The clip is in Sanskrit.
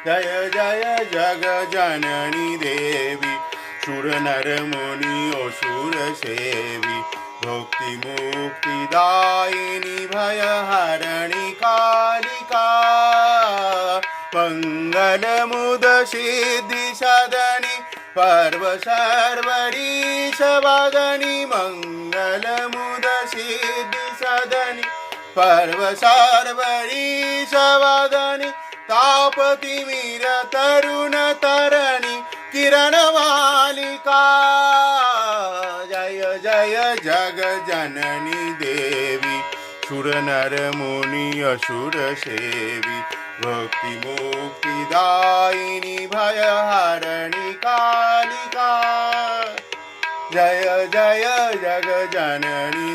जय जय जग जननी देवी सुर नर मुनि असुर सेवी भक्ति मुक्ति दायिनी भय हरणी कालिका मंगल मुद सिद्धि सदनी पर्व सर्वरीश वादनी मंगल मुद सिद्धि सदनी पर्व सर्वरीश वादनी तापति मीर तरुण तरणी किरण मालिका जय जय जग जननी देवी सुर नर मुनि असुर सेवी भक्ति मुक्ति दायिनी भय हरणी कालिका जय जय जग जननी